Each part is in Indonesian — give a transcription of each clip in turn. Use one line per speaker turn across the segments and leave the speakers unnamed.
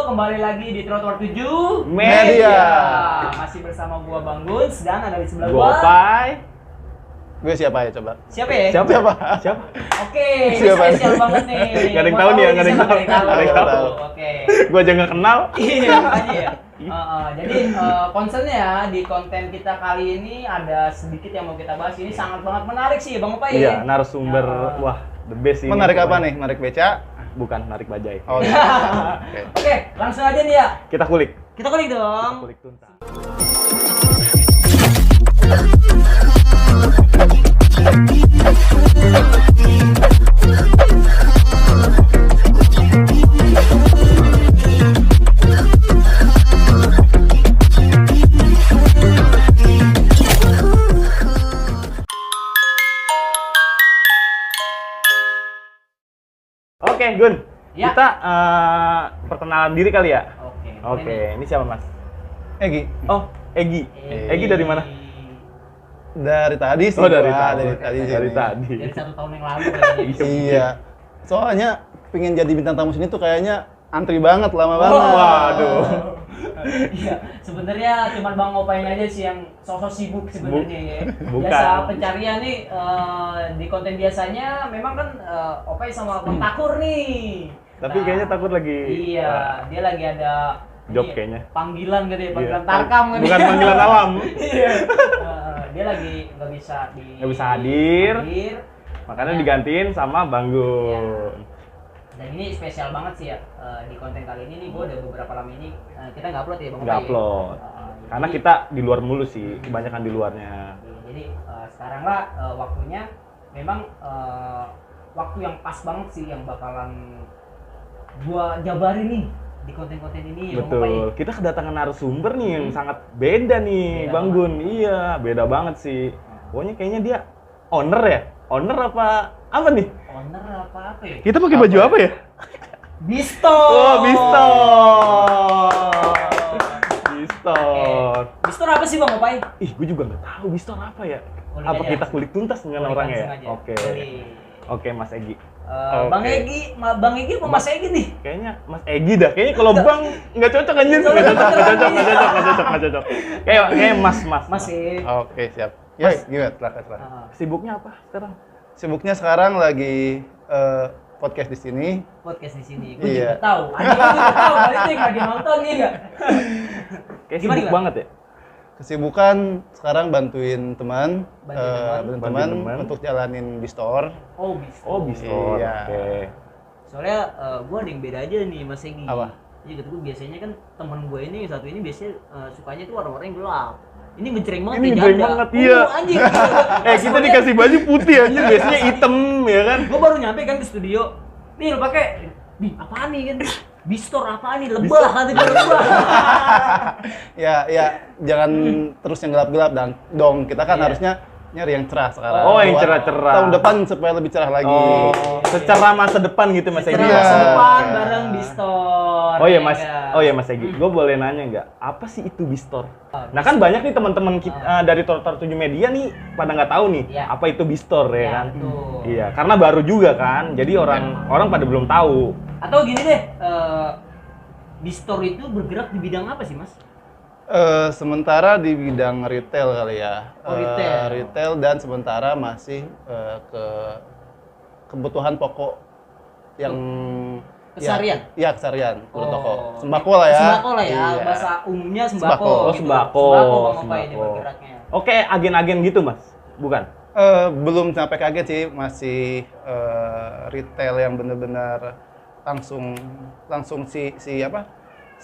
kembali lagi di Trotoar 7
Media.
Masih bersama gua Bang Guns dan ada di sebelah
Gua
gua
Pai.
Gue siapa ya coba?
Siapa ya?
Siapa?
Oke, ini
Siapa?
spesial banget nih.
Nggak ada yang
Gua
tahu nih ya,
ini
nggak ada yang
siapa,
tahu.
nggak
Nggak ada yang
tahu.
Oke.
Gua aja nggak kenal.
Iya, makanya ya. Jadi concernnya di konten kita kali ini ada sedikit yang mau kita bahas. Ini sangat banget menarik sih, Bang Pai.
Iya, narasumber wah the best ini.
Menarik apa nih? Menarik beca?
Bukan narik bajai.
Oh, iya. Oke.
Oke, langsung aja nih ya.
Kita kulik.
Kita kulik dong.
Kita kulik tuntas. Oke, Gun.
Ya.
Kita perkenalan diri kali ya.
Oke.
Oke, ini siapa, Mas?
Egi.
Oh, Egi. Egi dari mana?
Dari tadi sih.
Oh, dari
gua,
tadi.
Dari tadi.
Dari
sini.
tadi.
Dari 1 tahun yang lalu kayaknya.
Iya. Soalnya pengen jadi bintang tamu sini tuh kayaknya antri banget, lama banget.
Waduh.
Iya, sebenarnya cuma Bang Opain aja sih yang sosok sibuk sebenarnya ya.
Bukan.
Biasa pencarian nih di konten biasanya memang kan Opain sama Bang Takur nih.
Tapi kayaknya Takur lagi
Iya, dia lagi ada
job
ini,
kayaknya.
Panggilan gitu ya, panggilan
Iya.
tarkam kan.
Bukan panggilan alam.
Iya. Dia lagi nggak bisa
hadir. Makanya
Ya.
digantiin sama Bang Gun.
Dan ini spesial banget sih ya di konten kali ini nih, gue udah beberapa lama ini kita nggak upload ya Bang
Nggak
Opain.
upload. Karena
Jadi-
kita di luar mulu sih, kebanyakan di luarnya.
Jadi sekarang lah waktunya memang waktu yang pas banget sih yang bakalan gua jabarin nih di konten-konten ini ya Bang Opain.
Betul. Kita kedatangan narasumber nih yang sangat beda nih,
Beda
Bang
banget.
Gun. Iya, beda banget sih. Pokoknya kayaknya dia owner ya? Owner apa nih?
Owner apa ya?
Kita pakai baju apa ya?
Bistor.
Oh, Bistor. Bistor.
Bistor apa sih Bang Opain?
Ih, gue juga nggak tahu Bistor apa ya.
Kulik
Apa
aja.
kita kulik tuntas dengan
Kulik
orangnya ya?
langsung aja.
Oke.
Kulik.
Oke, Mas Egi.
Bang
Oke.
Egi, Bang Egi apa Mas Egi nih?
Kayaknya Mas Egi dah. Kayaknya kalau Bang nggak cocok anjir. Nggak cocok. Kayak Mas.
Mas Egi.
Oke, siap. Ya, gimana? Silakan.
Sibuknya apa sekarang?
Sibuknya sekarang lagi podcast di sini.
Podcast di sini. Gue
Iya.
juga tahu. Gue juga tahu. Kali itu yang lagi nonton nih enggak?
Kayak
Gimana,
sibuk
gimana?
banget ya?
Kesibukan sekarang bantuin teman,
Bantuin teman.
Bantuin teman.
untuk jalanin Bistor.
Oh, Bistor.
Oh, Bistor.
Iya.
Oke.
Soalnya gue ada yang beda aja nih Mas Egi.
Apa?
Iya gitu, gue biasanya kan teman gue ini satu ini biasanya sukanya tuh orang-orang yang gelap. Ini ngejreng banget
Ini
ya,
ngejreng
janda.
banget, iya.
Anjing.
Kita dikasih baju putih anjir, biasanya hitam ya kan?
Gue baru nyampe kan ke studio. Nih lo pakai, nih apaan nih kan? Bistor apaan nih? Lebah kata dia lebah.
Ya, jangan terus yang gelap-gelap dong. Kita kan
Iya.
harusnya nyari yang cerah sekarang.
Oh, yang
Buat
cerah-cerah.
Tahun depan supaya lebih cerah lagi.
Oh, secara masa depan gitu Mas Egi.
Cerah
Iya.
masa depan
Iya.
bareng Bistor.
Oh ya
ya
Mas,
kan?
oh ya Mas Egi, gue boleh nanya nggak, apa sih itu Bistor? Nah kan banyak nih teman-teman kita dari Trotoar 7 Media nih pada nggak tahu nih
Iya.
apa itu Bistor ya
Iya,
kan?
betul.
Iya, karena baru juga kan, jadi orang pada belum tahu.
Atau gini deh, Bistor itu bergerak di bidang apa sih Mas?
Sementara di bidang retail kali ya.
Oh, retail.
Retail dan sementara masih ke kebutuhan pokok yang
Keseharian?
Iya, keseharian, kebutuhan toko.
Oh,
Sembako lah ya.
Sembako lah ya,
Iya.
bahasa umumnya sembako.
Sembako.
Oh,
gitu.
sembako.
Sembako Bang Opain ini
Sembako.
bergeraknya.
Oke, agen-agen gitu Mas, bukan?
Belum sampai kaget sih, masih retail yang benar-benar langsung si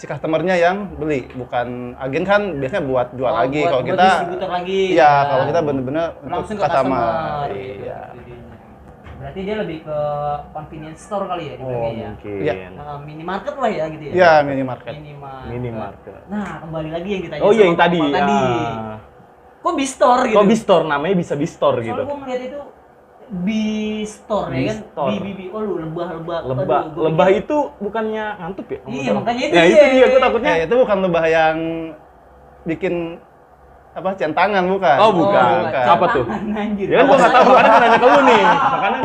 customernya yang beli, bukan agen kan biasanya buat jual
Oh,
lagi.
buat
Kalau kita
distributor lagi.
iya,
ya.
kalau kita benar-benar untuk
langsung ke
customer.
customer.
Iya.
Berarti dia lebih ke convenience store kali ya
Oh,
dibilangnya ya.
mungkin.
Iya.
Minimarket lah ya gitu ya.
Iya, minimarket.
Minimarket.
Nah, kembali lagi yang ditanya
Oh iya
sama
yang tadi.
Bapak
Ah.
Kok Bistor gitu?
Kok Bistor namanya bisa Bistor gitu?
Soalnya gue ngeliat itu Bistor ya kan?
Bistor.
Oh lu lebah.
Lebah,
Aduh, gua
lebah
pikir-
itu bukannya ngantuk ya?
Iya, makanya itu
Ya
dia.
itu dia, gue takutnya.
Itu bukan lebah yang bikin centangan bukan?
Oh, bukan.
bukan.
Apa tuh?
Centangan, anjir.
Ya kan gue nggak tahu, makanya gue nanya ke lu nih. Makanya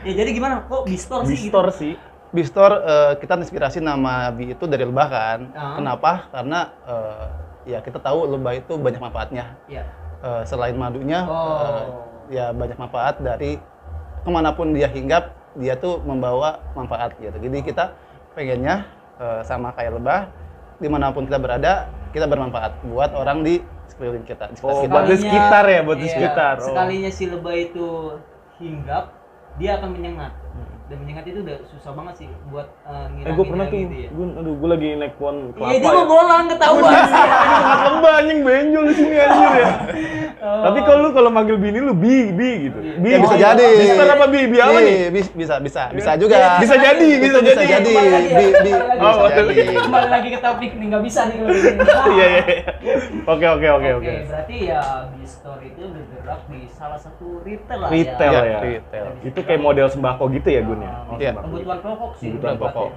Ya jadi gimana? Kok Bistor sih?
Bistor
Gitu?
sih.
Bistore kita inspirasi nama Bi itu dari lebah kan. Kenapa? Karena ya kita tahu lebah itu banyak manfaatnya.
Iya.
Selain madunya,
Oh.
ya banyak manfaat dari kemanapun dia hinggap, dia tuh membawa manfaat gitu. Jadi kita pengennya sama kayak lebah, dimanapun kita berada, kita bermanfaat buat orang di sekeliling kita. Di
Oh,
sekitar
buat di sekitar ya, buat di
Iya,
sekitar. Oh.
Sekalinya si lebah itu hinggap, dia akan menyengat. Dan menyengat itu udah susah banget sih buat ngilangin
Gue pernah tuh,
gitu ya.
gue lagi naik pohon kelapa.
Iya, dia mau bolang ketahuan sih.
Sangat lembah anjing benjol di sini anjir ya. Tapi kalau manggil bini lu bi gitu. Bi
Ya, bisa jadi.
Mister apa bi? Bi apa nih?
Bisa juga.
Bisa jadi, bisa
Bisa
jadi.
jadi.
Kembali lagi ya,
Bi,
kembali lagi.
Oh,
bisa
betul.
jadi.
Kembali lagi ke topik nih, nggak bisa nih kalau gini.
Iya. Oke.
Berarti ya Bistore itu bergerak di salah satu retail lah
Retail
ya.
ya.
Retail.
Itu kayak model sembako gitu ya Gun ya. Oh,
Iya.
sembako.
Kebutuhan pokok sih.
Kebutuhan
berarti.
pokok.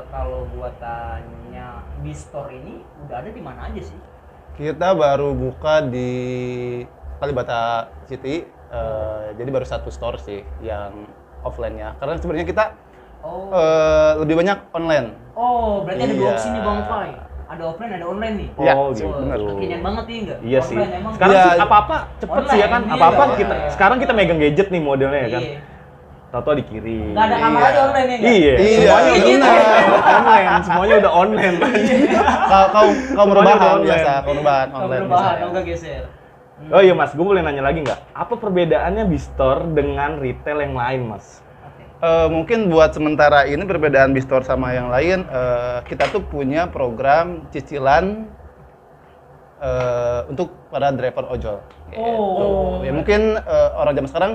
Kalau buat tanya Bistore ini udah ada di mana aja sih?
Kita baru buka di Kalibata City. Jadi baru satu store sih yang offline-nya. Karena sebenarnya kita
Oh.
lebih banyak online.
Oh, berarti ada dua
Iya.
opsi nih Bang Fai. Ada offline, ada online nih.
Iya,
Oh,
sih,
gitu.
bener.
Kekinian banget nih enggak?
Iya sih.
Online emang.
Sekarang
Iya.
sih apa-apa cepet sih ya kan.
Online,
Apa-apa
iya.
kita sekarang kita megang gadget nih modelnya ya kan.
Iya.
Tahu-tahu dikirim.
Nggak ada kamar
Iya.
aja online ya enggak?
Iya,
Iya,
semuanya udah
bener.
online, semuanya udah online.
Kau
Semuanya
merubahan
udah online.
biasa, kau merubahan
Kalau
online
perubahan,
biasanya.
enggak geser.
Oh iya Mas, gue boleh nanya lagi nggak? Apa perbedaannya Bistore dengan retail yang lain Mas?
Oke.
Mungkin buat sementara ini perbedaan Bistore sama yang lain, kita tuh punya program cicilan untuk para driver ojol.
Oh.
Ya mungkin orang zaman sekarang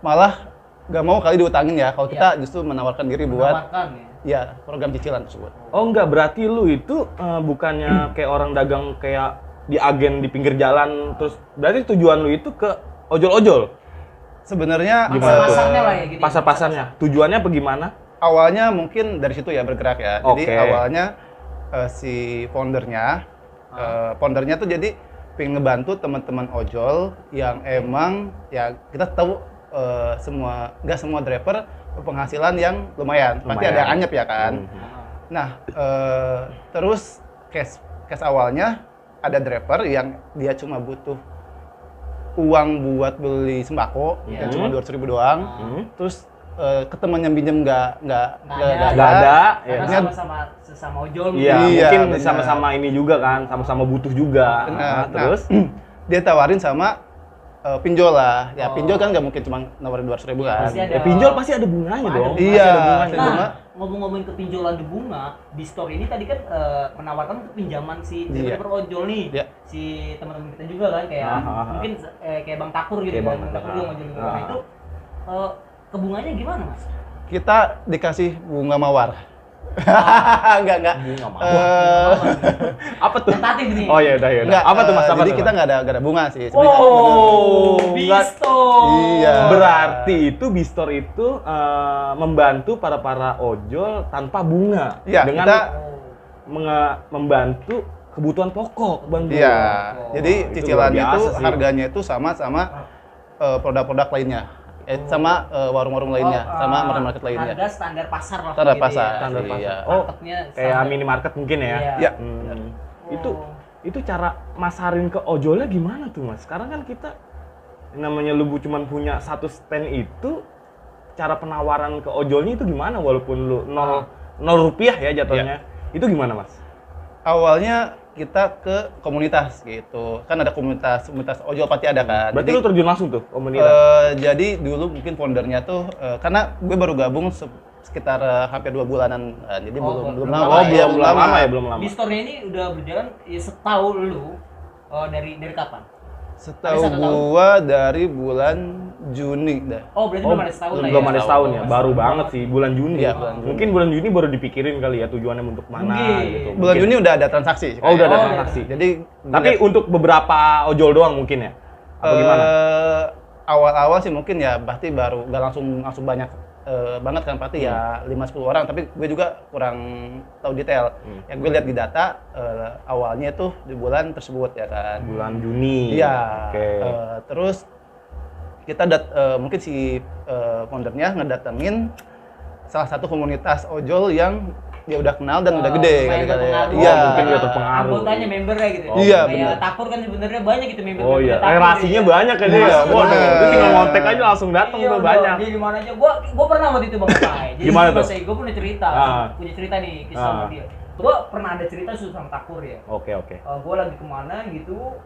malah gak mau kali diutangin ya, kalau kita justru menawarkan diri buat
Menawarkan ya.
ya program cicilan tersebut.
Oh enggak, berarti lu itu bukannya kayak orang dagang kayak di agen di pinggir jalan, terus berarti tujuan lu itu ke ojol-ojol?
Sebenarnya
Pasar-pasarnya lah ya gitu.
Pasar-pasarnya, tujuannya apa gimana?
awalnya mungkin dari situ ya bergerak ya. Jadi
Oke.
awalnya si foundernya tuh jadi pengen ngebantu teman-teman ojol yang emang ya kita tahu nggak semua driver penghasilan yang lumayan. Pasti ada
Lumayan.
anyep ya kan. Nah terus case awalnya ada driver yang dia cuma butuh uang buat beli sembako yang cuma 200.000 doang. Terus ke teman yang pinjam nggak
ada.
Karena
Ya.
sama ojol.
Iya,
Iya,
mungkin
benar.
sama-sama ini juga kan, sama-sama butuh juga.
Nah,
Terus
dia tawarin sama pinjol lah. Ya pinjol kan nggak mungkin cuma nawarin 200.000 kan.
Pasti ada.
pinjol pasti ada bunganya
Ada
dong.
bunga.
Iya.
Pasti ada bunganya.
Nah,
Nah, ngomong-ngomongin kepinjolan di bunga, Bistore ini tadi kan menawarkan untuk pinjaman si
Iya.
driver ojol nih.
Iya.
Si teman-teman kita juga kan kayak mungkin kayak Bang Takur gitu
Kayak
kan.
Bang
Bang Takur
Takur.
juga ngojol juga. Nah, itu kebunganya gimana, Mas?
Kita dikasih bunga mawar. Enggak.
Bunga mawar.
Eh,
Apa tuh?
Tentatif nih.
Oh iya, udah ya.
enggak,
Apa tuh Mas? Apa
jadi
tuh,
kita
Mas?
nggak ada bunga sih. Sebenarnya
Oh, enggak.
Bistore.
Iya.
Berarti itu Bistore itu membantu para ojol tanpa bunga.
Iya,
dengan
kita
membantu kebutuhan pokok, Bang.
iya.
Oh,
Jadi
itu
cicilannya
luar biasa
itu
sih.
harganya itu sama produk-produk lainnya. Sama warung-warung lainnya, sama market-market lainnya.
Harga standar pasar lah.
Standar
gitu
pasar.
Ya.
Standar pasar.
Iya.
Oh,
Marketnya
kayak
standar.
minimarket mungkin ya.
Iya.
Iya.
Itu cara masarin ke ojolnya gimana tuh Mas? Sekarang kan kita namanya lu cuma punya satu stand itu, cara penawaran ke ojolnya itu gimana walaupun lu nol rupiah ya jatuhnya. Itu gimana Mas?
Awalnya kita ke komunitas gitu. Kan ada komunitas ojol pasti ada kan.
Berarti
Jadi,
lu terjun langsung tuh komunitas?
jadi dulu mungkin foundernya tuh karena gue baru gabung sekitar hampir 2 bulanan. Jadi belum lama.
Oh,
Iya,
belum lama ya, belum lama.
Bistore ini udah berjalan ya setahu lu dari kapan?
Setahu
Ada 1 tahun?
gua dari bulan Juni dah.
Oh, berarti belum ada setahun lah
belum
ya?
ada setahun ya, baru banget sih bulan Juni.
Iya, bulan Juni.
Mungkin bulan Juni baru dipikirin kali ya tujuannya untuk mana
Mungkin.
gitu.
Bulan
Mungkin.
Juni udah ada transaksi.
Oh, udah ada
Oh,
transaksi.
Jadi
Tapi untuk beberapa ojol doang mungkin ya? Apa gimana?
awal-awal sih mungkin ya pasti baru nggak langsung banyak banget kan pasti ya 5-10 orang, tapi gue juga kurang tahu detail. Yang gue lihat di data awalnya itu di bulan tersebut ya kan.
Bulan Juni.
Iya.
Oke.
Terus kita mungkin si foundernya ngedatengin salah satu komunitas ojol yang dia udah kenal dan udah gede
lumayan
kali ya.
berpengaruh.
Iya.
Mungkin udah terpengaruh.
Anggotanya membernya gitu.
Oh,
iya,
Kayak
benar.
Tapur kan sebenarnya banyak gitu member.
Oh iya, relasinya banyak kan dia.
Iya,
Waduh,
bener.
itu tinggal ngontek aja langsung datang
Iya,
tuh banyak.
Dia di mana aja. Gua pernah waktu itu Bang Pai. Jadi
Gimana tuh?
Gue punya cerita, punya cerita nih kisah sama dia. Gua pernah ada cerita sama Tapur ya.
Oke.
Gue lagi kemana gitu,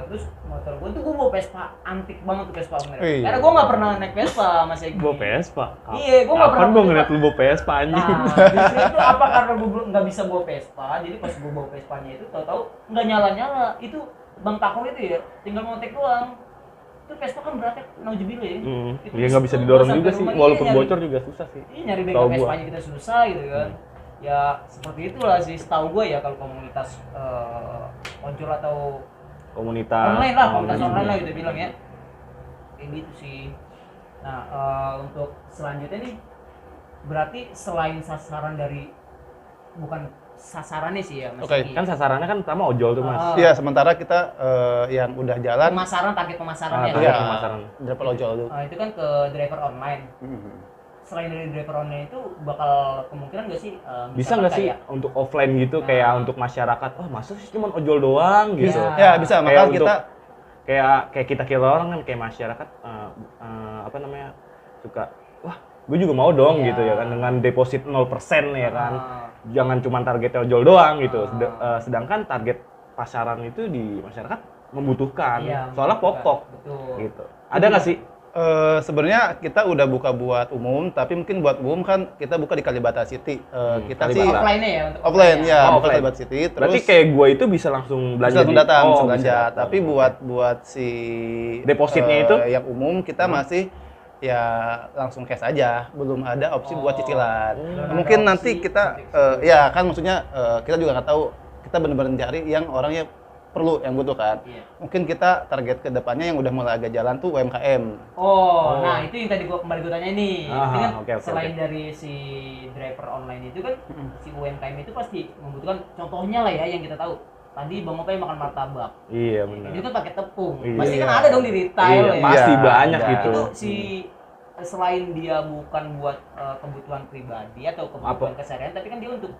terus motor gue tuh gue bawa Vespa antik banget tuh Vespa merah.
Iya.
Karena gue nggak pernah naik Vespa Mas Egi.
Bawa Vespa.
Iya, gue nggak pernah.
Kapan gua ngeliat lu bawa Vespa anjing?
Nah, justru itu apa karena gue belum nggak bisa bawa Vespa, jadi pas gue bawa Vespanya itu tahu-tahu nggak nyala-nyala. Itu Bang Tapur itu ya, tinggal ngontek doang. Itu Vespa kan beratnya naujubillah ya. Itu
Dia nggak bisa didorong
sampai
juga sih,
rumah,
walaupun
nyari-
bocor juga susah sih.
Iya, nyari
Tahu
bengkel
gua.
Vespanya kita susah gitu kan. Ya seperti itulah sih setahu gue ya kalau komunitas ojol atau
Komunitas
online lah, komunitas online lah gitu bilang ya. Kayak gitu sih. Nah, untuk selanjutnya nih berarti selain sasaran dari bukan sasarannya sih ya Mas
Oke,
Egi.
Kan sasarannya kan pertama ojol tuh, Mas.
Iya, sementara kita yang udah jalan
Pemasaran, target pemasarannya.
target
iya,
pemasaran.
driver ojol dulu.
Itu kan ke driver online. Selain dari driver online itu bakal kemungkinan nggak sih
Bisa
misalkan
nggak sih
kayak,
untuk offline gitu kayak untuk masyarakat? Oh, masa sih cuma ojol doang gitu?
Iya.
Ya, bisa.
Kayak
Maka
untuk-
kita
kayak kita orang kan kayak masyarakat apa namanya suka wah gue juga mau dong
Iya.
gitu ya kan dengan deposit 0% ya kan
ah,
jangan cuma targetnya ojol doang gitu sedangkan target pasaran itu di masyarakat membutuhkan
iya,
soalnya pokok
betul.
gitu ada nggak sih
sebenarnya kita udah buka buat umum, tapi mungkin buat umum kan kita buka di Kalibata City. Kita sih
Kalibata.
Offline-nya ya untuk
offline ya,
Oh,
buka
offline.
Kalibata City. Terus
berarti kayak gue itu bisa langsung belanja
bisa langsung datang, bisa
bisa
belanja.
datang.
Tapi buat si
Depositnya itu?
yang umum kita masih ya langsung cash aja, belum ada opsi buat cicilan.
Belum ada
Mungkin
opsi
nanti kita ya kan maksudnya kita juga nggak tahu, kita benar-benar cari yang orangnya perlu, yang butuh kan.
Iya.
Mungkin kita target ke depannya yang udah mulai agak jalan tuh UMKM.
Oh, nah itu yang tadi gua tanya nih.
Ah,
Itu kan
oke.
selain dari si driver online itu kan si UMKM itu pasti membutuhkan contohnya lah ya yang kita tahu. Tadi Bang Opai makan martabak.
iya benar
Itu kan pakai tepung.
Iya.
Pasti kan ada dong di retail
iya,
ya.
pasti
Iya,
banyak
ada.
gitu
Itu si selain dia bukan buat kebutuhan pribadi atau kebutuhan keseharian, tapi kan dia untuk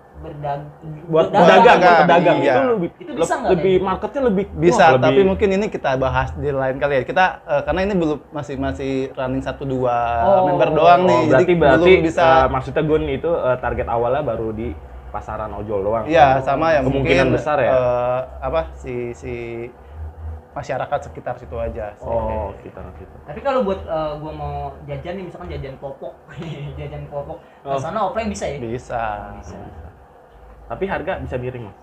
buat
berdagang,
pedagang
iya.
itu lebih
Itu bisa nggak
lebih
kayak
marketnya lebih
Bisa,
wah,
tapi
lebih-
mungkin ini kita bahas di lain kali ya. Kita karena ini belum masih running 1-2
Oh.
member doang nih.
berarti
jadi
berarti
belum bisa
maksudnya gue itu target awalnya baru di pasaran ojol doang.
ya sama ya
kemungkinan
mungkin
besar ya.
apa si masyarakat sekitar situ aja sih.
Oh, kita.
Tapi kalau buat gua mau jajan nih, misalkan jajan popok, jajan popok,
Oh.
ke sana offline bisa ya?
Bisa.
Bisa.
Tapi harga bisa miring, Mas.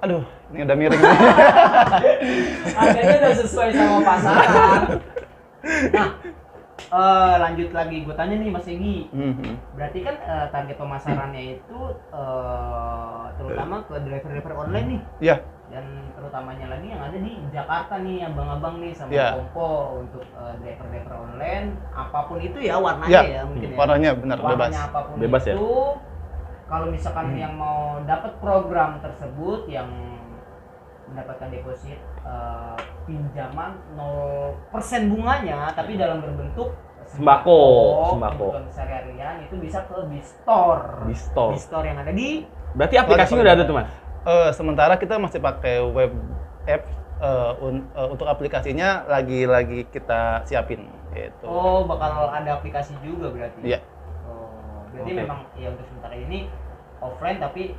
Aduh, ini udah miring nih.
Harganya udah sesuai sama pasaran. Nah, lanjut lagi, gue tanya nih Mas Egi. Berarti kan target pemasarannya itu terutama ke driver-driver online nih,
Iya.
dan terutamanya lagi yang ada di Jakarta nih, abang-abang nih sama
Iya.
Kompo untuk driver-driver online, apapun itu ya warnanya
Iya,
ya mungkin ya.
warnanya benar bebas.
Warnanya apapun
Bebas ya?
itu, kalau misalkan yang mau dapat program tersebut yang mendapatkan deposit pinjaman 0% bunganya, tapi dalam berbentuk
Sembako.
kebutuhan sehari-harian, itu bisa ke Bistore.
Bistore.
Bistore yang ada di
Berarti aplikasinya udah ada tuh, Mas.
Sementara kita masih pakai web app untuk aplikasinya lagi kita siapin gitu.
Oh, bakal ada aplikasi juga berarti.
Iya.
Oh, berarti
Oke.
memang ya untuk sementara ini offline, tapi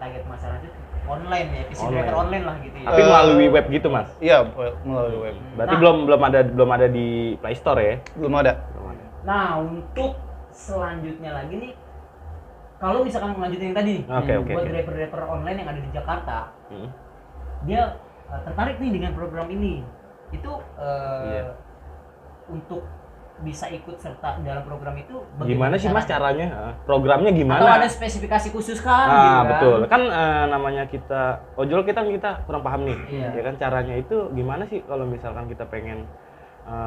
target pemasaran itu online ya, PC
Online.
driver online lah gitu ya.
Tapi melalui web gitu, Mas.
Iya, melalui web.
Berarti
Nah.
belum ada di Play Store ya?
Belum ada.
Belum ada.
Nah, untuk selanjutnya lagi nih, kalau misalkan melanjutin yang tadi,
Oke.
buat driver-driver online yang ada di Jakarta,
Hmm.
dia tertarik nih dengan program ini, itu
Iya.
untuk bisa ikut serta dalam program itu
Gimana sih, Mas,
caranya?
caranya? Programnya gimana?
Atau ada spesifikasi khusus kan? gitu kan?
Betul. Kan namanya kita ojol kita kurang paham nih.
Iya.
Ya kan caranya itu gimana sih kalau misalkan kita pengen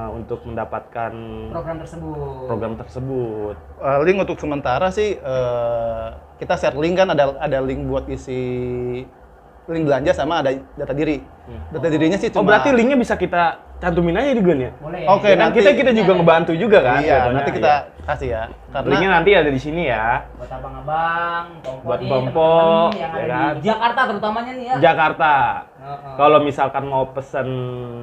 untuk mendapatkan
Program tersebut.
program tersebut.
Link untuk sementara sih kita share link kan, ada link buat isi link belanja sama ada data diri. Data dirinya sih
Oh
cuma
berarti linknya bisa kita cantumin aja di Gun ya?
Boleh.
Oke,
Ya kan
nanti-
kita juga ngebantu juga kan?
iya,
jatuhnya,
nanti kita
iya.
kasih ya. Karena
Linknya nanti ada di sini ya.
Buat abang-abang, pompo
Buat
nih,
pompo,
teman-teman yang
ya
ada
kan?
di Jakarta terutamanya nih ya.
Jakarta.
Heeh.
Kalau misalkan mau pesen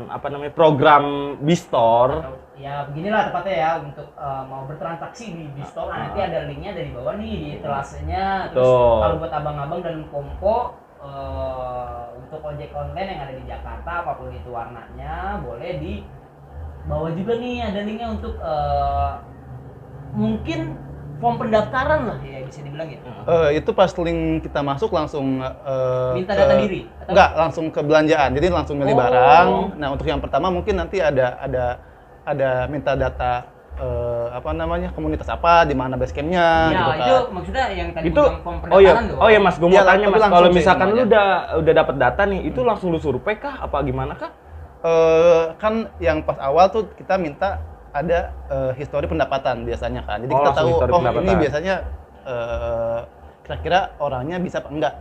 apa namanya program Bistore,
Atau, ya beginilah tepatnya ya untuk mau bertransaksi di Bistore, nanti ada linknya dari bawah nih di telasenya. Terus
Betul.
kalau buat abang-abang dan pompo untuk ojek online yang ada di Jakarta apapun itu warnanya boleh di bawah juga nih ada linknya untuk mungkin form pendaftaran lah ya bisa dibilang ya.
itu pas link kita masuk langsung
Minta data diri? Atau?
Enggak, langsung ke belanjaan. Jadi langsung milih
Oh.
barang. Nah, untuk yang pertama mungkin nanti ada minta data apa namanya? Komunitas apa, di mana base camp-nya
Ya,
gitu kan.
itu maksudnya yang tadi
itu
gua bilang form
oh ya
pendaftaran tuh.
oh ya Mas, gue mau
Iya,
tanya
tapi
Mas,
langsung
kalau
sih
misalkan lu
semuanya.
udah dapat data nih, itu langsung lu survei kah apa gimana kah?
Kan yang pas awal tuh kita minta ada histori pendapatan biasanya kan. Jadi
Oh,
kita
langsung
tahu
histori
ini
pendapatan.
biasanya kira-kira orangnya bisa apa enggak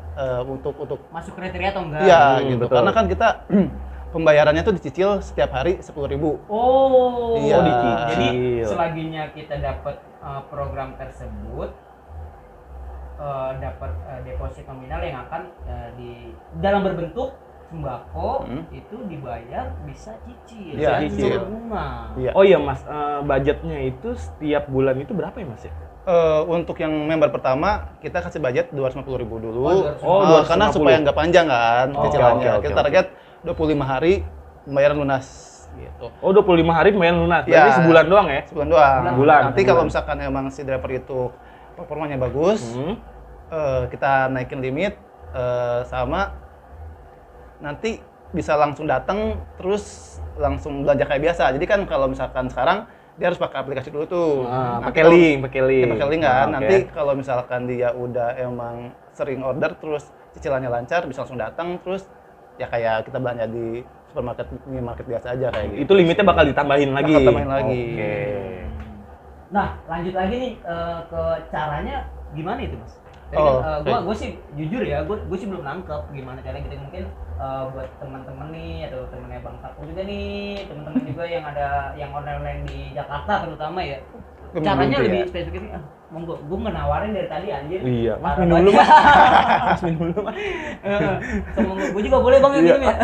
untuk
Masuk kriteria atau enggak?
iya
Hmm,
gitu.
betul.
Karena kan kita pembayarannya tuh dicicil setiap hari 10.000.
Oh,
Iya.
dicicil.
Jadi selaginya kita dapat program tersebut, dapat deposit nominal yang akan di dalam berbentuk sembako itu dibayar bisa cicil,
Iya,
dan
cicil.
bunga.
Iya.
Oh iya Mas, budgetnya itu setiap bulan itu berapa ya Mas ya?
Untuk yang member pertama kita kasih budget 250.000 dulu.
Oh,
250.
Karena supaya nggak panjang kan
Oh,
cicilannya.
oke, oke,
Kita
oke.
target 25 hari pembayaran lunas gitu.
Oh 25 hari lumayan lunas,
Iya.
berarti sebulan doang ya?
Sebulan doang.
Bulan.
Nanti kalau misalkan emang si driver itu performanya bagus, kita naikin limit sama nanti bisa langsung datang terus langsung belanja kayak biasa. Jadi kan kalau misalkan sekarang dia harus pakai aplikasi dulu tuh. Nanti
pakai
kalau-
link, pakai link.
Dia pakai link kan.
Oke.
Nanti kalau misalkan dia udah emang sering order terus cicilannya lancar bisa langsung datang terus ya kayak kita belanja di supermarket, minimarket biasa aja kayak gitu.
Itu limitnya bakal ditambahin lagi.
Bakal tambahin lagi.
Oke.
Nah, lanjut lagi nih ke caranya gimana itu, Mas? Tadi
Oh,
kan, gue sih jujur ya, gue sih belum nangkep gimana caranya gitu. Mungkin buat teman-teman nih atau temennya Bang Sapu juga nih, teman-teman juga yang ada yang online di Jakarta terutama ya. Caranya
Gitu
lebih
ya.
spesifik. Monggo, gue ngenawarin dari tadi anjir.
Iya, Mas
Parah
minum dulu
banget.
Mas. Mas minum dulu Mas.
Monggo, gue juga boleh Bang yang
Iya.
minum ya.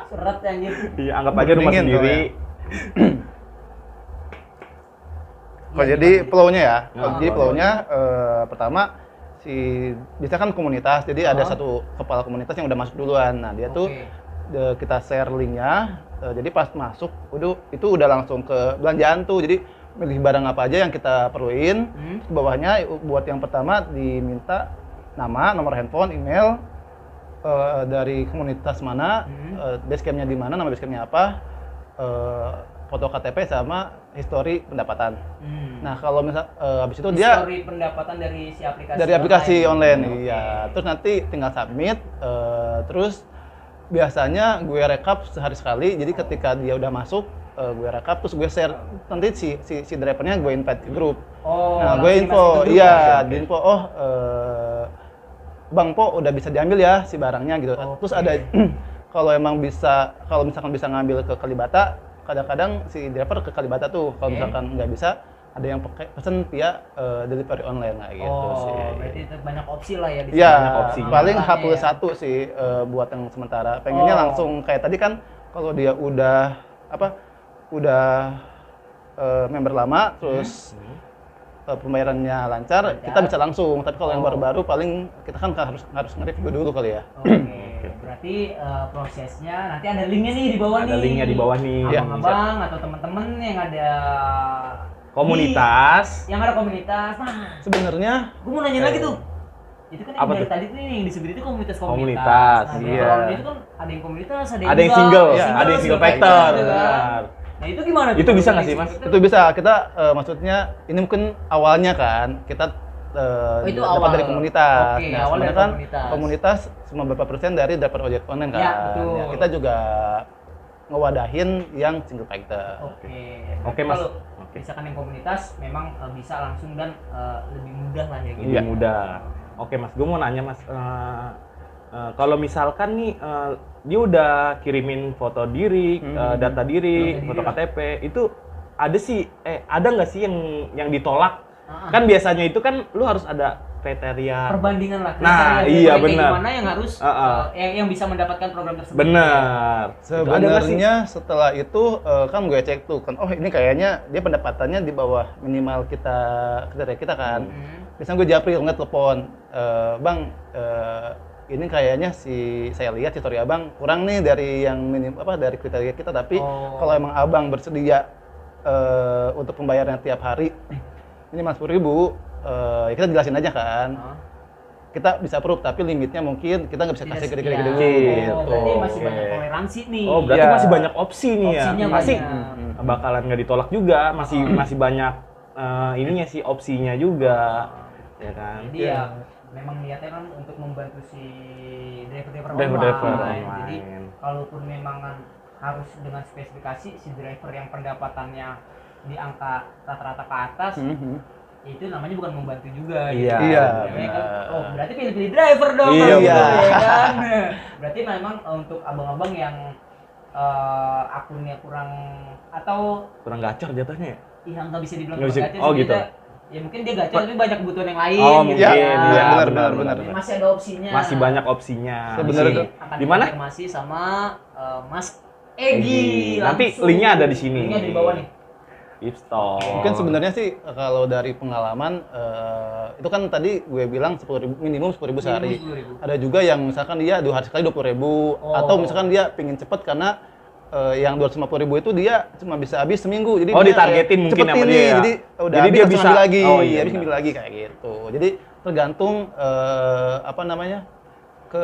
Serat ya anjir.
Iya, anggap aja rumah
Dingin
sendiri.
soalnya. Kalau jadi flow-nya ya. Kalau jadi flow-nya pertama bisa kan komunitas. Jadi ada satu kepala komunitas yang udah masuk duluan. Nah, dia tuh kita share linknya. Jadi pas masuk itu udah langsung ke belanjaan tuh. Jadi milih barang apa aja yang kita perluin. Di bawahnya buat yang pertama diminta nama, nomor handphone, email, dari komunitas mana, basecamp-nya di mana, nama basecamp-nya apa, foto KTP sama histori pendapatan. Nah kalau misal habis itu dia
Histori pendapatan dari si aplikasi
dari aplikasi online,
Oke.
iya. Terus nanti tinggal submit, terus biasanya gue rekap sehari sekali. Jadi ketika dia udah masuk, gue rekap terus gue share. Nanti si drivernya gue invite ke grup.
Oh,
Nah,
langsung
gue
dimasukin
info,
ke grup
iya,
ya?
di info, Bang Po udah bisa diambil ya si barangnya gitu. Terus ada kalau misalkan bisa ngambil ke Kalibata, kadang-kadang si driver ke Kalibata tuh. Kalau misalkan nggak bisa, ada yang pesen via delivery online lah gitu sih.
Berarti itu banyak opsi lah ya di
Iya,
sana.
banyak opsi.
paling
Pilihannya ya.
H+1 sih buat yang sementara. Pengennya langsung kayak tadi kan kalau dia udah member lama terus pembayarannya lancar, kita bisa langsung. Tapi kalau yang baru-baru paling kita kan harus nge-review dulu kali ya.
Oke, berarti prosesnya nanti ada linknya nih di bawah
Ada
nih.
linknya di bawah nih.
Iya.
Abang-abang atau teman-teman yang ada
Komunitas.
yang ada komunitas. Nah,
Sebenarnya
gue mau nanya lagi tuh. Itu kan yang
Apa
dari
tuh?
tadi tuh yang disebut itu komunitas.
Komunitas,
Nah,
iya.
kalau itu kan ada yang komunitas, ada yang
Ada yang
enggak.
single,
Iya.
ada yang single
factor,
factor.
gitu kan.
Benar.
Nah, itu gimana tuh?
Itu bisa nggak sih, Mas?
itu bisa kita maksudnya ini mungkin awalnya kan kita
itu
dapat
awal.
dari komunitas.
Oke,
Nah,
awal dari
sebenarnya kan
komunitas.
komunitas cuma berapa persen dari driver ojek online kan.
Ya, betul.
Ya, kita juga ngewadahin yang single factor.
Oke, Mas.
Kalau
Oke.
misalkan yang komunitas memang bisa langsung dan lebih mudah lah ya gitu.
Lebih mudah. Oke Mas, gue mau nanya Mas, kalau misalkan nih dia udah kirimin foto diri, data diri, foto KTP, itu ada nggak sih yang ditolak? Kan biasanya itu kan lu harus ada kriteria
perbandingan lah.
Nah,
kriteria
iya
kayak
benar.
gimana yang harus yang bisa mendapatkan program tersebut.
Benar.
Sebenarnya setelah itu kan gue cek tuh kan, oh ini kayaknya dia pendapatannya di bawah minimal kriteria kita kan. Misalnya gue japri nggak telepon, bang, ini kayaknya saya lihat histori abang kurang nih dari yang dari kriteria kita, tapi kalau emang abang bersedia untuk pembayaran tiap hari ini mas 10.000, ya kita jelasin aja kan. Kita bisa approve, tapi limitnya mungkin kita nggak bisa kasih gede-gede dulu.
Berarti masih banyak toleransi nih.
Oh, berarti masih banyak opsi nih ya.
Opsinya
Pasti
banyak.
bakalan nggak ditolak juga, masih banyak ininya sih opsinya juga. Ya kan?
Jadi ya memang niatnya kan untuk membantu si driver
online.
Jadi kalaupun memang kan harus dengan spesifikasi si driver yang pendapatannya di angka rata-rata ke atas, itu namanya bukan membantu juga.
Iya.
Gitu. Namanya kan, berarti pilih-pilih driver dong.
Iya,
kalau gitu,
benar.
ya kan? Berarti memang untuk abang-abang yang akunnya kurang
gacor jatuhnya ya?
yang nggak bisa dibilang
Nggak bisa.
gacor
Oh,
sih,
gitu.
Ya mungkin dia gacor tapi banyak kebutuhan yang lain
Oh,
gitu.
mungkin.
Iya,
benar.
benar.
Masih ada opsinya.
Masih banyak opsinya.
Sebenarnya
Jadi,
tuh.
akan
Di mana?
dikonfirmasi sama Mas Egi.
Nanti
langsung.
linknya ada di sini.
Linknya di bawah nih.
Ipstore.
Mungkin sebenarnya sih kalau dari pengalaman itu kan tadi gue bilang 10.000 minimum 10.000 sehari.
Minimum 10.000.
Ada juga yang misalkan dia 2 hari sekali 20.000 atau misalkan dia pingin cepet karena yang 250.000 itu dia cuma bisa habis seminggu. Jadi dia
ditargetin mungkin
cepet
sama
ini,
dia ya?
jadi udah
Jadi
habis
dia
langsung
bisa
ambil lagi,
iya,
habis
benar.
ambil lagi kayak gitu. Jadi tergantung ke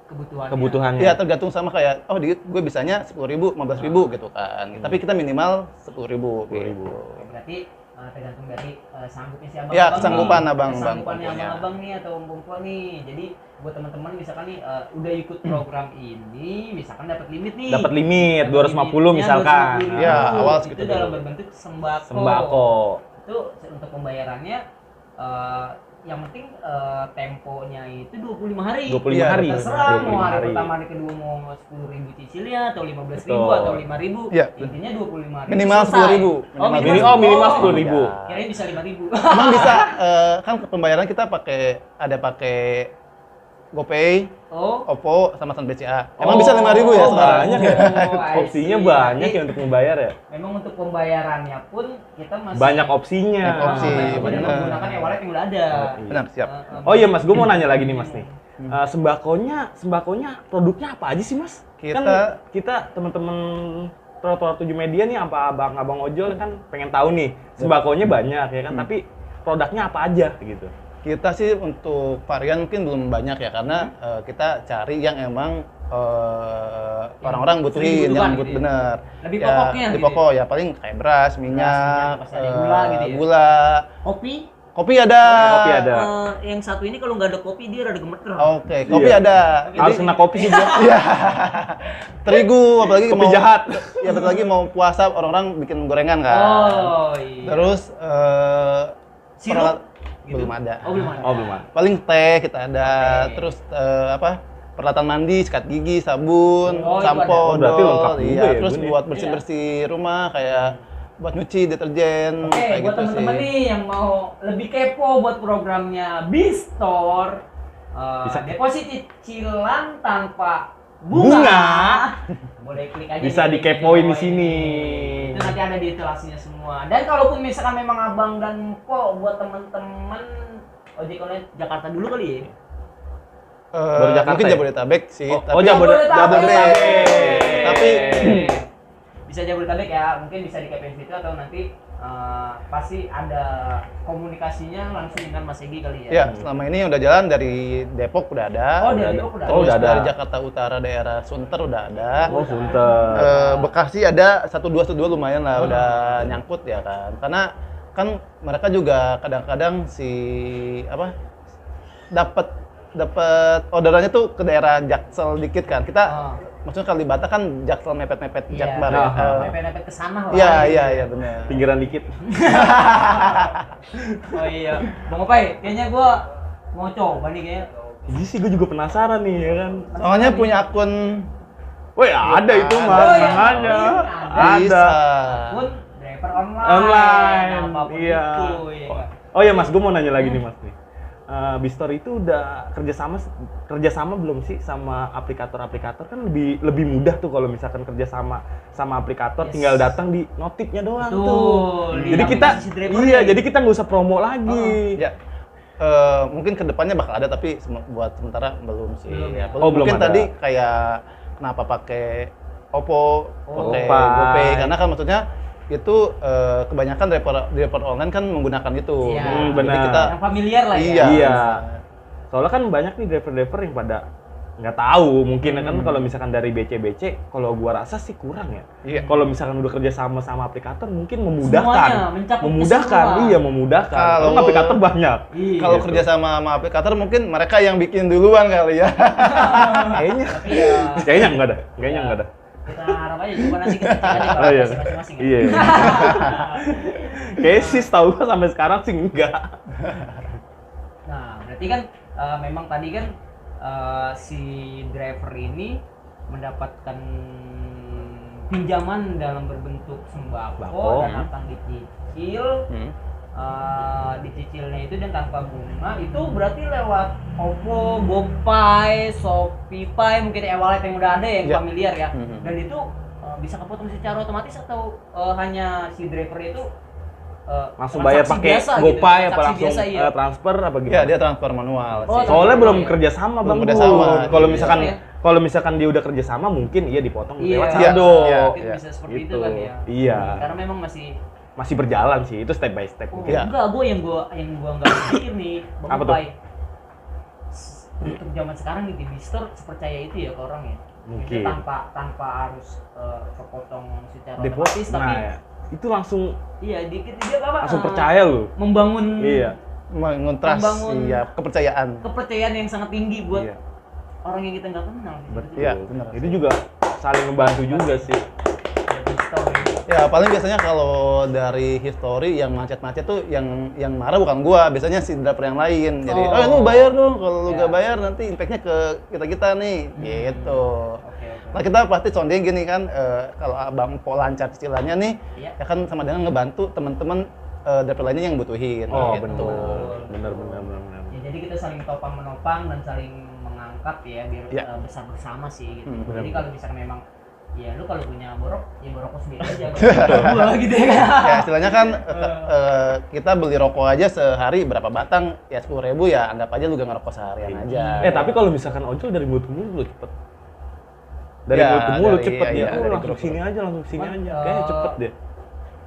Kebutuhannya.
ya tergantung sama kayak gue bisanya 10.000, 15.000 gitu kan. Tapi kita minimal 10.000 gitu.
Berarti tergantung dari sanggupnya si abang.
Ya, kesanggupan abang-abang
Kesanggupannya
pokoknya.
abang-abang nih atau om tua nih. Jadi buat teman-teman misalkan nih udah ikut program ini, misalkan dapat limit nih.
Dapat limit
Dapat
250
limitnya
misalkan.
250.000.
Ya, awal
itu
segitu
dalam
dulu.
berbentuk sembako.
Sembako.
Itu untuk pembayarannya yang penting temponya itu 25 hari.
25
Iya,
hari.
Terserah mau
25
hari pertama, hari kedua mau 10.000 cicilnya atau 15.000
Betul.
atau 5.000.
Iya.
Intinya 25 hari.
Minimal
selesai.
10.000.
Oh,
Minimal 10.000.
Iya.
Kirain bisa 5.000.
Emang bisa kan pembayaran kita pakai GoPay,
Oh.
Oppo sama Sun BCA. Emang bisa 5.000 ya sekarang?
Banyak ya.
I
Opsinya
see.
banyak
Jadi,
ya untuk membayar ya.
Memang untuk pembayarannya pun kita masih
Banyak opsinya.
Banyak opsi,
dan
bener.
menggunakan e-wallet yang udah ada.
Benar, siap.
Oh iya Mas, gue mau nanya lagi nih Mas nih. Sembakonya produknya apa aja sih Mas? Kan kita teman-teman Trotoar 7 Media nih apa abang ojol kan pengen tahu nih. Sembakonya banyak ya kan, tapi produknya apa aja gitu.
Kita sih untuk varian mungkin belum banyak ya karena kita cari yang emang orang-orang butuhin,
dibutuhkan
yang
gitu ya.
bener.
Lebih
Ya,
pokoknya
lebih
gitu
pokok ya paling kayak beras, minyak,
pasti ada gula gitu ya.
gula,
Kopi?
kopi ada.
Kopi ada.
Yang satu ini kalau nggak ada kopi dia rada gemeter.
Oke, kopi
Iya.
ada.
Harus kena kopi sih dia.
Iya. Terigu apalagi
Kopi jahat.
Ya betul lagi mau puasa orang-orang bikin gorengan kan.
Oh iya.
Terus
Sirup?
peralatan-
Gitu?
belum ada.
Oh belum ada.
Oh belum ada.
Paling teh kita ada.
Oke.
Terus peralatan mandi, sikat gigi, sabun,
Oh, itu
sampo,
ada. Oh, berarti
odol,
lengkap juga
iya.
ya,
Terus
Bun, ya?
buat bersih-bersih rumah kayak buat nyuci deterjen
Oke,
kayak
buat
gitu sih.
teman-teman nih yang mau lebih kepo buat programnya B-Store,
Bisa.
deposit cicilan tanpa
Bunga.
bunga. Boleh klik aja.
Bisa
di link
dikepoin di
bawah
sini.
ini. Itu nanti ada detailasinya semua. Dan kalaupun misalkan memang abang dan po buat teman-teman ojek online Jakarta dulu kali ya.
Baru Jakarta
mungkin
ya?
Jabodetabek sih,
Oh, Jabodetabek.
Tapi
Bisa Jabodetabek ya, mungkin bisa dikepoin situ atau nanti pasti ada komunikasinya langsung dengan Mas Egi kali ya.
ya selama ini udah jalan dari Depok udah ada.
Oh, dari Depok udah
Oh,
Terus
udah ada.
dari Jakarta Utara daerah Sunter udah ada.
Oh, Sunter.
Bekasi ada 1-2 lumayan lah udah nyangkut ya kan. Karena kan mereka juga kadang-kadang dapat orderannya tuh ke daerah Jaksel dikit kan. Kita maksudnya Kalibata kan Jaksel mepet-mepet Jakbar ya.
Mepet-mepet ke sana lah.
Iya benar.
Pinggiran dikit.
Oh iya. Bang Opai, kayaknya gua Mau coba nih kayaknya.
Iya sih, gue juga penasaran nih ya kan.
Soalnya punya akun
Woi, ada itu Mas,
Oh, iya.
tenang aja.
bisa.
Ada.
Pun driver online.
Online,
Apapun
iya.
itu, ya nggak?
Oh ya Mas, gue mau nanya lagi nih Mas nih. Bistor itu udah kerjasama belum sih sama aplikator-aplikator? Kan lebih mudah tuh kalau misalkan kerjasama sama aplikator,
Yes.
tinggal datang di notifnya doang
Betul,
tuh.
di
Jadi kita
aplikasi driver
iya,
ya.
jadi kita nggak usah promo lagi.
Ya, mungkin kedepannya bakal ada tapi buat sementara belum sih.
Belum
Ya,
ya?
Oh, belum
mungkin
ada.
tadi kayak kenapa pakai Oppo, pakai
Gopay.
GoPay karena kan maksudnya itu kebanyakan driver online kan menggunakan itu.
Iya.
Jadi
Benar.
kita
Yang familiar lah ya.
Iya.
Iya. Soalnya kan banyak nih driver-driver yang pada nggak tahu, mungkin kan kalau misalkan dari BC, kalau gua rasa sih kurang ya.
Iya.
Kalau misalkan udah kerja sama aplikator mungkin memudahkan.
Semuanya, mencakup
Memudahkan,
kesemua.
iya memudahkan.
Kalau-
Kalau aplikator banyak.
Iya.
kalau
Gitu.
kerja sama aplikator mungkin mereka yang bikin duluan kali ya.
Kayaknya,
Tapi ya,
kayaknya enggak ada, kayaknya enggak ada.
kita harap aja coba nanti kita cek aja
Oh iya,
kalau masing-masing. ya.
iya. Kayaknya sih setahu gua sampai sekarang sih enggak.
Nah, berarti kan memang tadi kan si driver ini mendapatkan pinjaman dalam berbentuk sembako
Sembako.
dan akan dicicil. Dicicilnya itu dan tanpa bunga itu berarti lewat Oppo, GoPay, ShopeePay, mungkin e-wallet yang udah ada yang
Ya.
familiar ya.
Mhm.
Dan itu bisa kepotong secara otomatis atau hanya si driver itu
Langsung bayar
transaksi
pakai
biasa gitu,
GoPay apa
transaksi
langsung
biasa, iya.
transfer apa
Iya,
gimana?
dia transfer manual
Oh,
sih.
Soalnya belum
Iya.
kerja sama
Belum
Bang
kerja
Gun.
sama.
Kalau
Iya.
misalkan
Iya.
kalau misalkan dia udah kerja sama mungkin iya dipotong
Iya,
lewat
Iya,
saldo.
iya.
mungkin bisa seperti itu kan ya.
Iya.
Karena memang masih
Berjalan sih, itu step by step.
oh,
mungkin.
Iya.
enggak, gua nggak berpikir nih, Bang
Apa tuh?
Pai. Untuk zaman sekarang nih di Mister sepercaya itu ya ke orang ya.
Mungkin.
Itu tanpa harus kepotong secara
Deposit,
otomatis tapi
nah ya. Itu langsung
iya dikit dia apa?
langsung percaya lu.
Membangun
Iya.
Mengontras
Membangun-
iya, kepercayaan.
kepercayaan yang sangat tinggi buat
Iya.
orang yang kita nggak kenal.
Betul.
Iya, benar.
Itu juga saling membantu juga sih.
Ya, Mister ini.
Ya paling biasanya kalau dari history yang macet-macet tuh yang marah bukan gua, biasanya si driver yang lain. Jadi,
Oh.
lu bayar dong. Kalau lu
Ya.
nggak bayar nanti impactnya ke kita nih, gitu.
Oke.
Nah kita pasti condeng gini kan, kalau abang Po lancar cicilannya nih,
Iya.
ya kan sama dengan ngebantu teman-teman driver lainnya yang butuhin.
Oh,
gitu.
benar. Benar.
Ya, jadi kita saling topang menopang dan saling mengangkat ya biar
Ya.
besar bersama sih gitu.
Hmm,
Jadi
benar.
kalau misalkan memang ya lu kalau punya borok ya borok sendiri aja gua gitu ya.
Ya istilahnya kan kita beli rokok aja sehari berapa batang, ya 10.000 ya anggap aja lu gak ngerokok seharian aja.
Tapi kalau misalkan ojol dari mulut ke mulut lu cepet. Dari
Ya,
mulut ke mulut
dari-
cepet
iya,
dia.
dari
Langsung
grup.
sini aja, langsung sini
Cuman,
aja. Kayaknya cepet deh.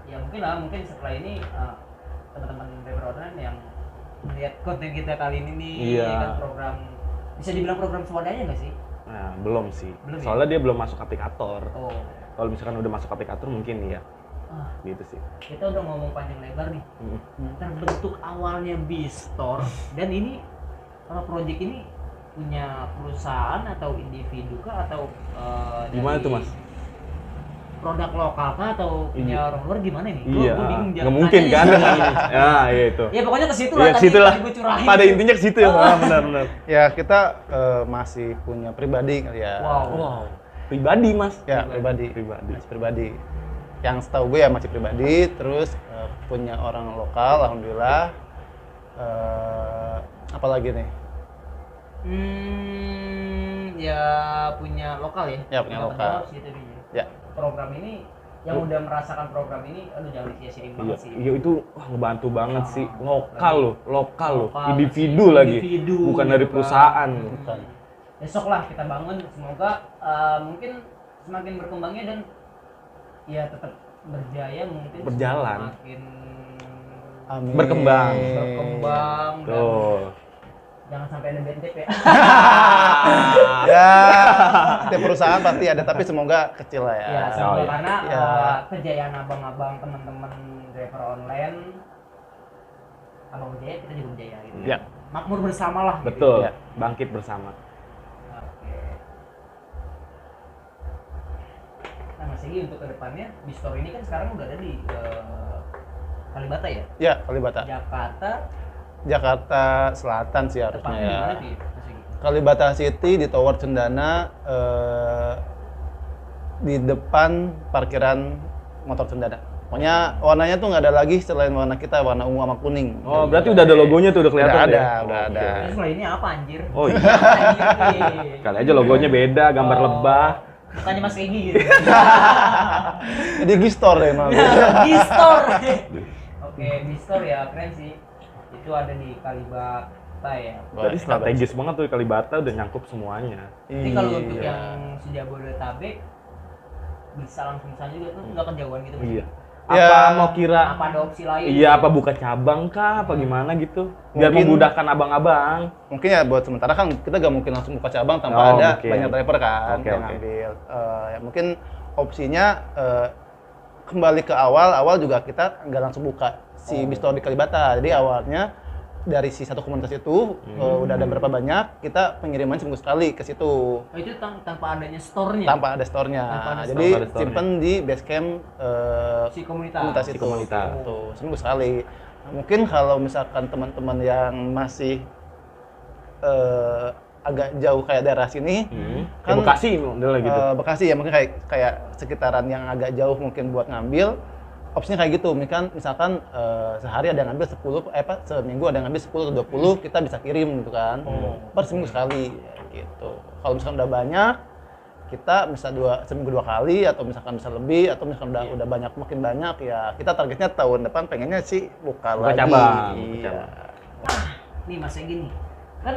Ya mungkin setelah ini teman-teman driver online yang melihat konten kita kali ini nih
Iya.
ya kan program bisa dibilang program swadaya nggak sih?
Nah, belum sih.
Belum ya?
Soalnya dia belum masuk aplikator.
Oh.
Kalau misalkan udah masuk aplikator mungkin iya.
Ah,
Gitu sih.
kita udah ngomong panjang lebar nih. Terbentuk awalnya Bistor dan ini project ini punya perusahaan atau individu kah atau
Gimana
dari
tuh, Mas?
produk lokal kah atau punya
Iya.
orang luar gimana nih?
Iya.
Gua bingung
Nggak mungkin kan dengan ya, iya itu.
Ya pokoknya ke situ
Iya,
lah
ke situ lah.
gue curahin.
Pada intinya ke situ ya. Benar.
Ya kita masih punya pribadi kali ya.
Wow.
Pribadi, Mas.
Ya pribadi. Masih pribadi. Yang setahu gue ya masih pribadi, terus punya orang lokal, alhamdulillah. Apa lagi nih?
Ya punya lokal ya.
Ya, punya lokal.
Gitu, Bi.
Ya.
Program ini yang udah merasakan program ini, aduh jangan disia-siain
Iya,
banget sih.
iya itu wah ngebantu banget sih. Lokal
Lagi.
loh, lokal loh.
Lokal,
Individu
masih
lagi.
individu,
Bukan
gitu
dari
kan.
perusahaan.
Bukan.
Besok lah kita bangun, semoga mungkin semakin berkembangnya dan ya tetap berjaya mungkin
Berjalan.
semakin
Amin.
Berkembang.
berkembang dan
Tuh.
jangan sampai ada bentep ya.
Ya, setiap perusahaan pasti ada, tapi semoga kecil lah ya.
Ya, semoga
iya.
karena
Ya.
kejayaan abang-abang teman-teman driver online, abang berjaya kita juga berjaya gitu.
Ya.
Makmur bersama lah. gitu.
Betul.
Iya.
Bangkit bersama.
Oke. Nah, Mas Egi untuk kedepannya, Bistor ini kan sekarang udah ada di Kalibata ya,
Ya, Kalibata.
Jakarta,
Jakarta Selatan sih harusnya
Tepatnya
ya.
di mana sih, Mas Egi?
Kalibata City di Tower Cendana, di depan parkiran motor Cendana. Pokoknya warnanya tuh nggak ada lagi selain warna kita, warna ungu sama kuning.
Oh, berarti udah ada logonya tuh, udah kelihatan
Udah ada,
ya?
udah ada.
Terus lainnya apa anjir?
Oh iya.
Anjir.
Kali aja logonya beda, gambar
Oh,
lebah.
Bukannya Mas Egi gitu.
Jadi Gistor deh emang.
Bistor. Oke, Bistor ya keren sih. Itu ada di Kalibata ya.
Berarti strategis banget tuh Kalibata udah nyangkup semuanya.
Jadi kalau untuk
Iya.
yang Jabodetabek bisa langsung saja juga tuh nggak kejauhan gitu.
Iya.
Ya.
Apa mau kira?
Apa ada opsi lain?
Iya, apa buka cabang kah? Apa gimana gitu? Biar
Mungkin-
memudahkan abang-abang.
Mungkin ya buat sementara kan kita gak mungkin langsung buka cabang
Oh,
tanpa ada
mungkin.
banyak driver kan
Oke,
yang
oke.
ngambil. Ya mungkin opsinya kembali ke awal juga kita nggak langsung buka si Bistor di Kalibata. Jadi awalnya dari si satu komunitas itu udah ada berapa banyak, kita pengiriman seminggu sekali ke situ
Oh, itu tanpa adanya store-nya.
tanpa ada store-nya.
Tanpa ada
Jadi
store. Tanpa ada store-nya.
simpen di base camp
Si komunitas.
komunitas
Si
itu.
komunitas.
Tuh, seminggu sekali. Nah, mungkin kalau misalkan teman-teman yang masih agak jauh kayak daerah sini,
Kan Bekasi modelnya gitu.
Bekasi ya mungkin kayak sekitaran yang agak jauh mungkin buat ngambil. Opsinya kayak gitu, misalkan sehari ada yang ngambil 10, seminggu ada yang ngambil 10 atau 20, kita bisa kirim gitu kan. Per seminggu sekali gitu. Kalau misalkan udah banyak, kita bisa seminggu 2 kali atau misalkan bisa lebih atau misalkan udah banyak makin banyak ya kita targetnya tahun depan pengennya sih buka lagi.
cabang, buka
Iya.
cabang.
Nih Mas Egi nih, kan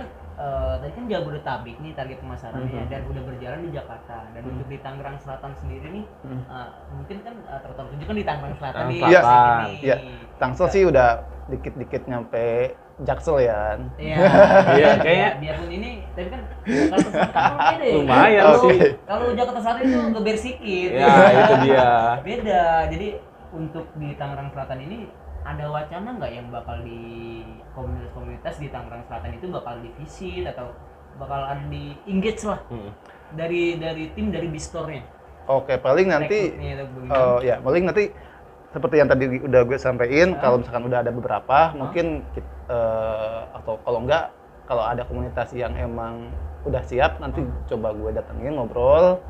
tadi kan Jabodetabek nih target pemasarannya ya, dan udah berjalan di Jakarta dan untuk di Tangerang Selatan sendiri nih mungkin kan terutama tujuh kan di Tangerang Selatan
Tangerang
nih.
Selatan.
Mas Egi nih.
Iya, Tangsel sih udah dikit-dikit nyampe Jaksel ya.
Iya.
Iya, kayak-
biarpun ini tapi kan Jakarta Selatan kan beda ya.
Lumayan
Kalau-
sih.
Kalau Jakarta Selatan itu geber sikit.
Ya, itu dia.
Beda. Jadi untuk di Tangerang Selatan ini ada wacana nggak yang bakal di komunitas-komunitas di Tangerang Selatan itu bakal divisit atau bakal ada di engage lah dari tim dari Bistornya.
Oke, paling nanti
Rekrutnya itu bagaimana?
ya paling nanti seperti yang tadi udah gue sampaikan, kalau misalkan udah ada beberapa, mungkin atau kalau enggak, kalau ada komunitas yang emang udah siap, nanti coba gue datengin ngobrol.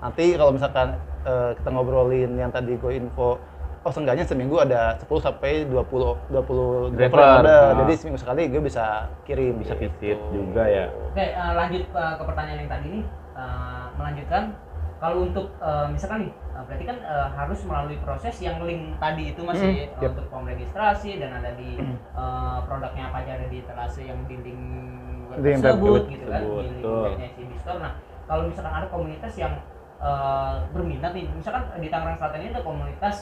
Nanti kalau misalkan kita ngobrolin yang tadi gue info, seenggaknya seminggu ada 10 sampai 20 driver yang
Driver.
ada.
Ah.
Jadi seminggu sekali gue bisa kirim,
Bisa
gitu.
visit juga ya.
Oke, lanjut ke pertanyaan yang tadi nih. Melanjutkan, kalau untuk misalkan nih, berarti kan harus melalui proses yang link tadi itu masih
Yep.
untuk form registrasi dan ada di produknya apa aja ada di etalase yang di link web
Di link
tersebut
web
gitu kan,
tersebut,
di link
betul.
webnya si Bistor. Nah, kalau misalkan ada komunitas yang berminat nih, misalkan di Tangerang Selatan ini ada komunitas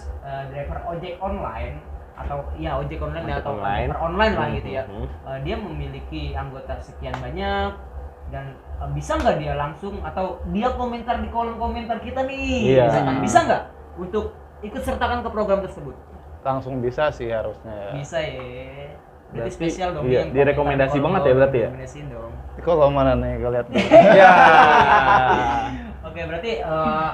driver ojek online atau ya ojek online
Ojek
atau
online.
driver online lah gitu ya.
Mhm.
Dia memiliki anggota sekian banyak dan bisa nggak dia langsung atau dia komentar di kolom komentar kita nih,
Iya.
misalkan bisa nggak untuk ikut sertakan ke program tersebut?
Langsung bisa sih harusnya ya.
Bisa ya. Berarti
Berarti,
spesial dong
iya,
yang
direkomendasi
komentar
banget ya berarti ya?
Rekomendasiin dong.
Kalau mana nih gue lihat?
Ya.
Oke, berarti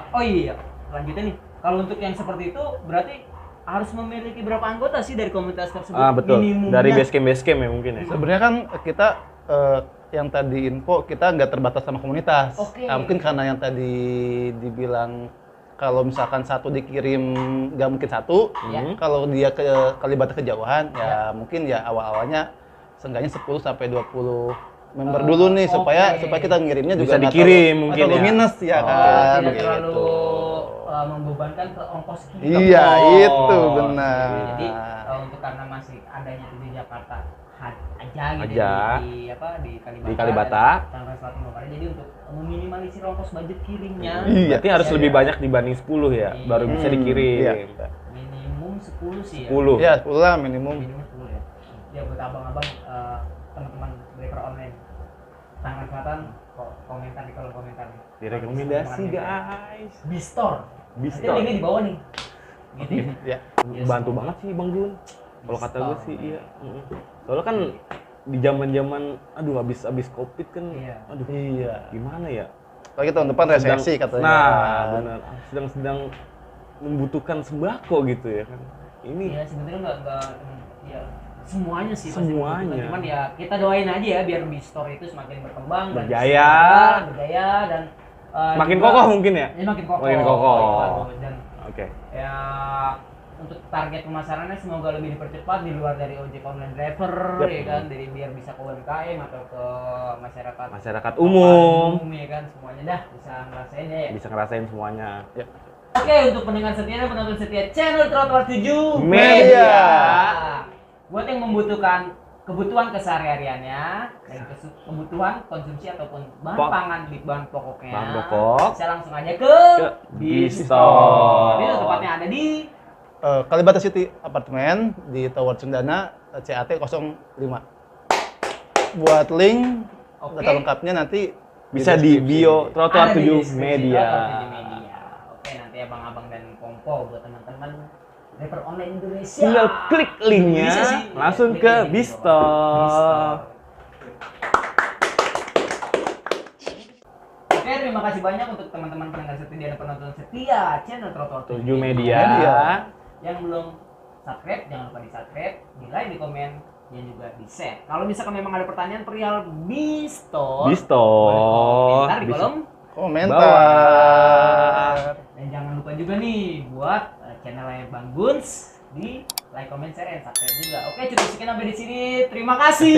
oh iya, lanjutnya nih. Kalau untuk yang seperti itu berarti harus memiliki berapa anggota sih dari komunitas tersebut?
Betul.
Minimumnya?
Dari base camp ya mungkin ya.
Sebenarnya kan kita yang tadi info kita nggak terbatas sama komunitas.
Oke.
Nah, mungkin karena yang tadi dibilang kalau misalkan satu dikirim nggak mungkin satu,
Ya.
kalau dia ke Kalibata kejauhan ya mungkin ya awal-awalnya seenggaknya 10 sampai 20 member dulu nih supaya
oke.
kita ngirimnya juga
Bisa
nggak
dikirim
terlalu-
mungkin
nggak terlalu
ya.
minus ya
Oh,
kan.
tidak
gitu.
terlalu membebankan ke ongkos kita.
Iya,
Oh,
itu benar.
Jadi untuk karena masih adanya di Jakarta aja gitu
Aja.
di Kalibata.
Di Kalibata.
dan Tangerang Selatan Bogor. Jadi untuk meminimalisir ongkos budget kirimnya.
Iya.
Berarti harus lebih banyak dibanding 10 ya,
Iya.
baru bisa dikirim.
Iya.
Minimum 10 sih ya.
10.
Ya, 10 lah minimum.
Minimum 10 ya. Ya buat abang-abang teman-teman driver online Tangerang Selatan komentar di kolom komentar nih.
Direkomendasi
Bisa
guys.
Bistor.
Bistor.
Nanti linknya di bawah nih. Gitu.
Ya.
Bantu banget sih Bang Jun. Kalau kata gue
Bistor.
sih iya. Soalnya kan di zaman-zaman aduh habis Covid kan
Iya.
aduh
Iya.
gimana ya?
Lagi tahun depan resesi katanya.
Nah, benar. Sedang membutuhkan sembako gitu ya kan. Ini
Ya sebenarnya nggak ya semuanya sih pasti
Semuanya.
membutuhkan. Cuman ya kita doain aja ya biar B-Store itu semakin berkembang dan
Berjaya.
berjaya dan
makin
juga-
kokoh mungkin ya.
Ya, makin kokoh.
Makin kokoh.
Dan
Oke.
ya untuk target pemasarannya semoga lebih dipercepat di luar dari ojek online driver
Yep.
ya kan, dari biar bisa ke UMKM atau ke masyarakat
Masyarakat umum
ya kan, semuanya dah bisa ngerasain ya.
bisa ngerasain semuanya.
Ya.
Oke, untuk pendengar setia dan penonton setia channel Trotoar 7
Media.
Buat yang membutuhkan kebutuhan kesehariannya dan kebutuhan konsumsi ataupun bahan
Pok-
pangan di bahan pokoknya,
bahan pokok.
bisa langsung aja ke
Ke
B-Store. Ini tempatnya ada di
Kalibata City Apartemen di Tower Cendana, CAT 05. Buat link
Oke.
data lengkapnya nanti
Bisa di
deskripsi.
bio Trotoar
ada di
7
deskripsi
Media.
Trotoar 7 Media. Oke, nanti abang-abang dan kompo buat teman-teman driver online Indonesia.
Tinggal klik linknya
Bisa sih.
langsung
Klik
ke
link
B-Store.
Oke, terima kasih banyak untuk teman-teman pendengar setia dan penonton setia channel Trotoar
7
Media.
Media.
Yang belum subscribe, jangan lupa di subscribe, di like, di komen, dan juga di share. Kalau misalkan memang ada pertanyaan perihal B-Store,
B-Store.
komentar di
Bisa.
kolom.
Komentar.
Dan jangan lupa juga nih buat channelnya Bang Guns di like, comment, share, dan subscribe juga. Oke, cukup sekian sampai di sini. Terima kasih.